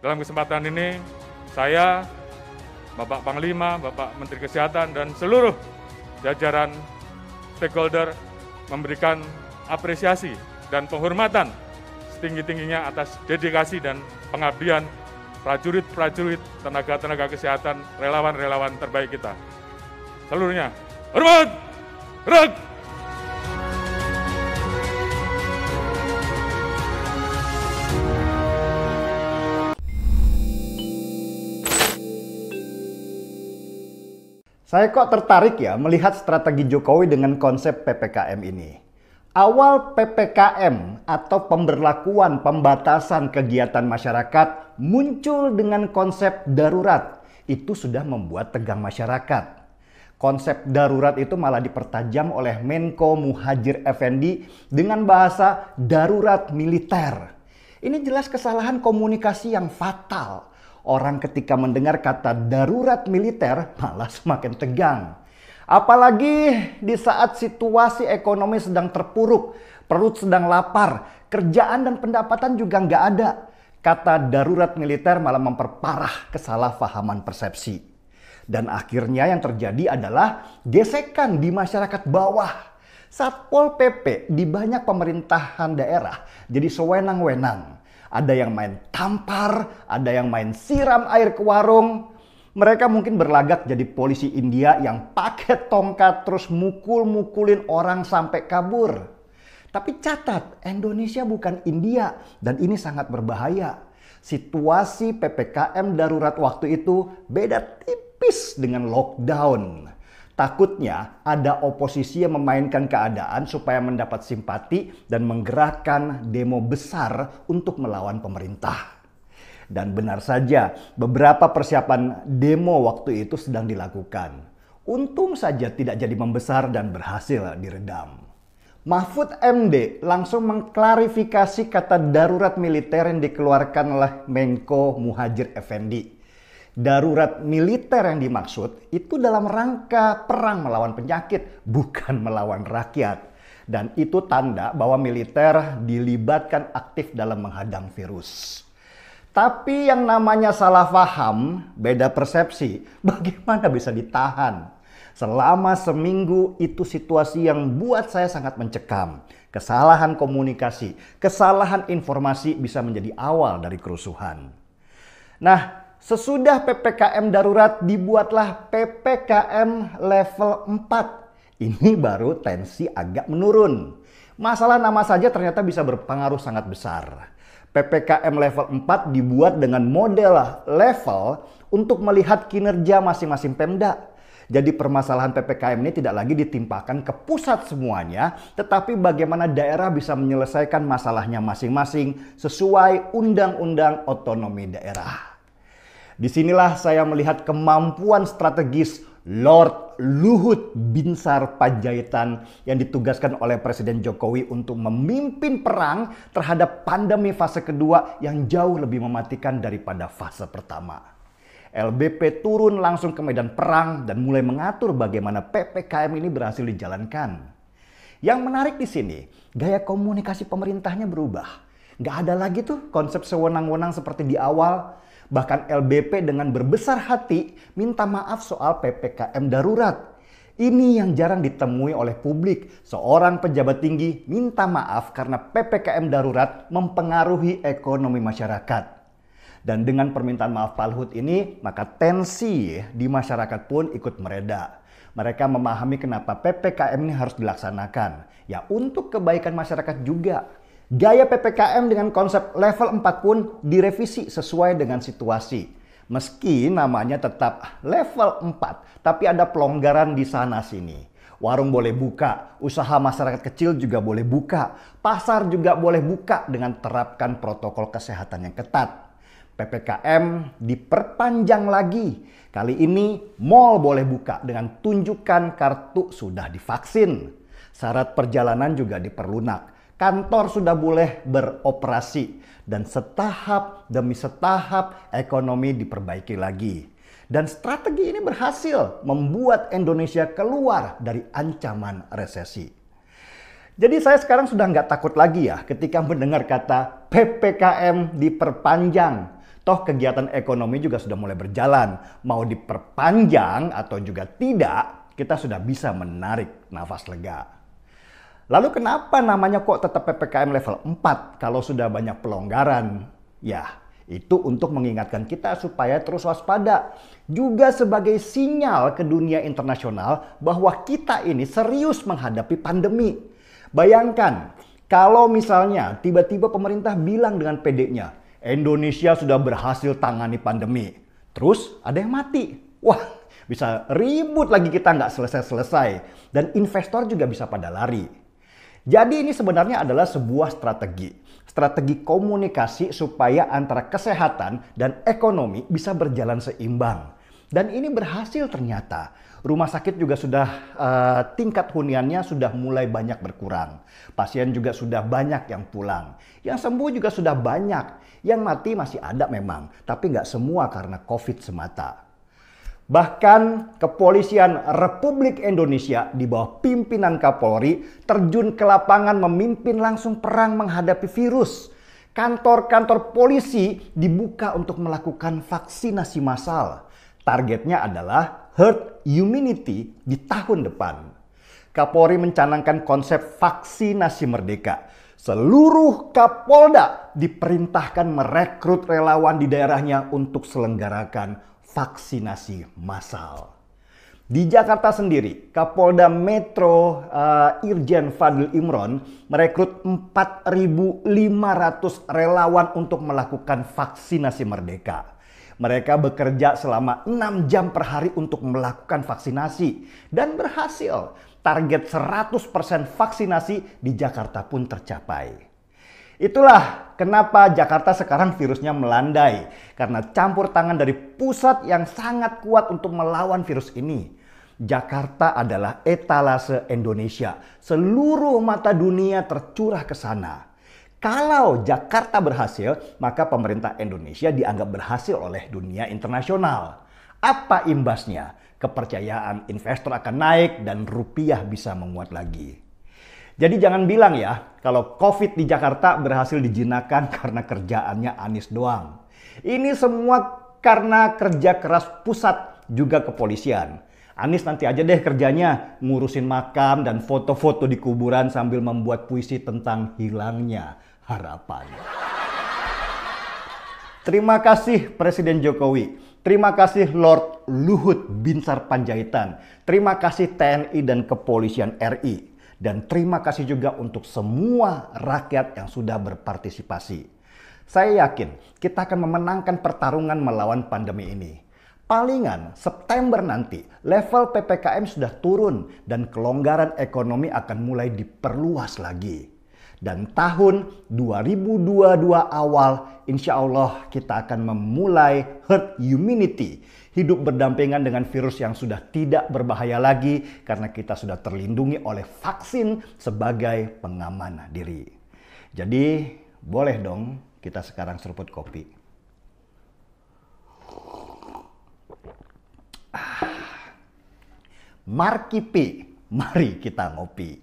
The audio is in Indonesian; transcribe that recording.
Dalam kesempatan ini, saya, Bapak Panglima, Bapak Menteri Kesehatan, dan seluruh jajaran stakeholder memberikan apresiasi dan penghormatan setinggi-tingginya atas dedikasi dan pengabdian prajurit-prajurit, tenaga-tenaga kesehatan, relawan-relawan terbaik kita. Seluruhnya, hormat! Gerak! Saya kok tertarik ya melihat strategi Jokowi dengan konsep PPKM ini. Awal PPKM atau pemberlakuan pembatasan kegiatan masyarakat muncul dengan konsep darurat. Itu sudah membuat tegang masyarakat. Konsep darurat itu malah dipertajam oleh Menko Muhadjir Effendi dengan bahasa darurat militer. Ini jelas kesalahan komunikasi yang fatal. Orang ketika mendengar kata darurat militer malah semakin tegang. Apalagi di saat situasi ekonomi sedang terpuruk, perut sedang lapar, kerjaan dan pendapatan juga nggak ada. Kata darurat militer malah memperparah kesalahpahaman persepsi. Dan akhirnya yang terjadi adalah gesekan di masyarakat bawah. Satpol PP di banyak pemerintahan daerah jadi sewenang-wenang. Ada yang main tampar, ada yang main siram air ke warung. Mereka mungkin berlagak jadi polisi India yang pakai tongkat terus mukul-mukulin orang sampai kabur. Tapi catat, Indonesia bukan India dan ini sangat berbahaya. Situasi PPKM darurat waktu itu beda tipis dengan lockdown. Takutnya ada oposisi yang memainkan keadaan supaya mendapat simpati dan menggerakkan demo besar untuk melawan pemerintah. Dan benar saja, beberapa persiapan demo waktu itu sedang dilakukan. Untung saja tidak jadi membesar dan berhasil diredam. Mahfud MD langsung mengklarifikasi kata darurat militer yang dikeluarkan oleh Menko Muhadjir Effendi. Darurat militer yang dimaksud itu dalam rangka perang melawan penyakit, bukan melawan rakyat. Dan itu tanda bahwa militer dilibatkan aktif dalam menghadang virus. Tapi yang namanya salah paham, beda persepsi, bagaimana bisa ditahan? Selama seminggu itu situasi yang buat saya sangat mencekam. Kesalahan komunikasi, kesalahan informasi bisa menjadi awal dari kerusuhan. Nah, sesudah PPKM darurat dibuatlah PPKM level 4. Ini baru tensi agak menurun. Masalah nama saja ternyata bisa berpengaruh sangat besar. PPKM level 4 dibuat dengan model level untuk melihat kinerja masing-masing Pemda. Jadi permasalahan PPKM ini tidak lagi ditimpakan ke pusat semuanya, tetapi bagaimana daerah bisa menyelesaikan masalahnya masing-masing sesuai Undang-Undang Otonomi Daerah. Disinilah saya melihat kemampuan strategis Lord Luhut Binsar Panjaitan yang ditugaskan oleh Presiden Jokowi untuk memimpin perang terhadap pandemi fase kedua yang jauh lebih mematikan daripada fase pertama. LBP turun langsung ke medan perang dan mulai mengatur bagaimana PPKM ini berhasil dijalankan. Yang menarik di sini, gaya komunikasi pemerintahnya berubah. Nggak ada lagi tuh konsep sewenang-wenang seperti di awal. Bahkan LBP dengan berbesar hati minta maaf soal PPKM darurat. Ini yang jarang ditemui oleh publik. Seorang pejabat tinggi minta maaf karena PPKM darurat mempengaruhi ekonomi masyarakat. Dan dengan permintaan maaf Pak Luhut ini, maka tensi di masyarakat pun ikut mereda. Mereka memahami kenapa PPKM ini harus dilaksanakan. Ya untuk kebaikan masyarakat juga. Gaya PPKM dengan konsep level 4 pun direvisi sesuai dengan situasi. Meski namanya tetap level 4, tapi ada pelonggaran di sana-sini. Warung boleh buka, usaha masyarakat kecil juga boleh buka, pasar juga boleh buka dengan terapkan protokol kesehatan yang ketat. PPKM diperpanjang lagi. Kali ini mal boleh buka dengan tunjukkan kartu sudah divaksin. Syarat perjalanan juga diperlunak. Kantor sudah boleh beroperasi. Dan setahap demi setahap ekonomi diperbaiki lagi. Dan strategi ini berhasil membuat Indonesia keluar dari ancaman resesi. Jadi saya sekarang sudah nggak takut lagi ya ketika mendengar kata PPKM diperpanjang. Toh kegiatan ekonomi juga sudah mulai berjalan. Mau diperpanjang atau juga tidak, kita sudah bisa menarik nafas lega. Lalu kenapa namanya kok tetap PPKM level 4 kalau sudah banyak pelonggaran? Ya, itu untuk mengingatkan kita supaya terus waspada. Juga sebagai sinyal ke dunia internasional bahwa kita ini serius menghadapi pandemi. Bayangkan, kalau misalnya tiba-tiba pemerintah bilang dengan pedenya, Indonesia sudah berhasil tangani pandemi. Terus ada yang mati. Wah, bisa ribut lagi kita nggak selesai-selesai. Dan investor juga bisa pada lari. Jadi ini sebenarnya adalah sebuah strategi. Strategi komunikasi supaya antara kesehatan dan ekonomi bisa berjalan seimbang. Dan ini berhasil ternyata. Rumah sakit juga sudah tingkat huniannya sudah mulai banyak berkurang. Pasien juga sudah banyak yang pulang. Yang sembuh juga sudah banyak. Yang mati masih ada memang, tapi nggak semua karena COVID semata. Bahkan Kepolisian Republik Indonesia di bawah pimpinan Kapolri terjun ke lapangan memimpin langsung perang menghadapi virus. Kantor-kantor polisi dibuka untuk melakukan vaksinasi massal. Targetnya adalah herd immunity di tahun depan. Kapolri mencanangkan konsep vaksinasi merdeka. Seluruh Kapolda diperintahkan merekrut relawan di daerahnya untuk selenggarakan vaksinasi massal. Di Jakarta sendiri, Kapolda Metro Irjen Fadil Imron merekrut 4.500 relawan untuk melakukan vaksinasi merdeka. Mereka bekerja selama 6 jam per hari untuk melakukan vaksinasi dan berhasil. Target 100% vaksinasi di Jakarta pun tercapai. Itulah kenapa Jakarta sekarang virusnya melandai. Karena campur tangan dari pusat yang sangat kuat untuk melawan virus ini. Jakarta adalah etalase Indonesia. Seluruh mata dunia tercurah ke sana. Kalau Jakarta berhasil, maka pemerintah Indonesia dianggap berhasil oleh dunia internasional. Apa imbasnya? Kepercayaan investor akan naik dan rupiah bisa menguat lagi. Jadi jangan bilang ya, kalau COVID di Jakarta berhasil dijinakan karena kerjaannya Anies doang. Ini semua karena kerja keras pusat juga kepolisian. Anies nanti aja deh kerjanya ngurusin makam dan foto-foto di kuburan sambil membuat puisi tentang hilangnya harapan. Terima kasih Presiden Jokowi. Terima kasih Lord Luhut Binsar Panjaitan. Terima kasih TNI dan Kepolisian RI. Dan terima kasih juga untuk semua rakyat yang sudah berpartisipasi. Saya yakin kita akan memenangkan pertarungan melawan pandemi ini. Palingan September nanti level PPKM sudah turun dan kelonggaran ekonomi akan mulai diperluas lagi. Dan tahun 2022 awal insya Allah kita akan memulai herd immunity. Hidup berdampingan dengan virus yang sudah tidak berbahaya lagi karena kita sudah terlindungi oleh vaksin sebagai pengaman diri. Jadi boleh dong kita sekarang seruput kopi. Markipi, mari kita ngopi.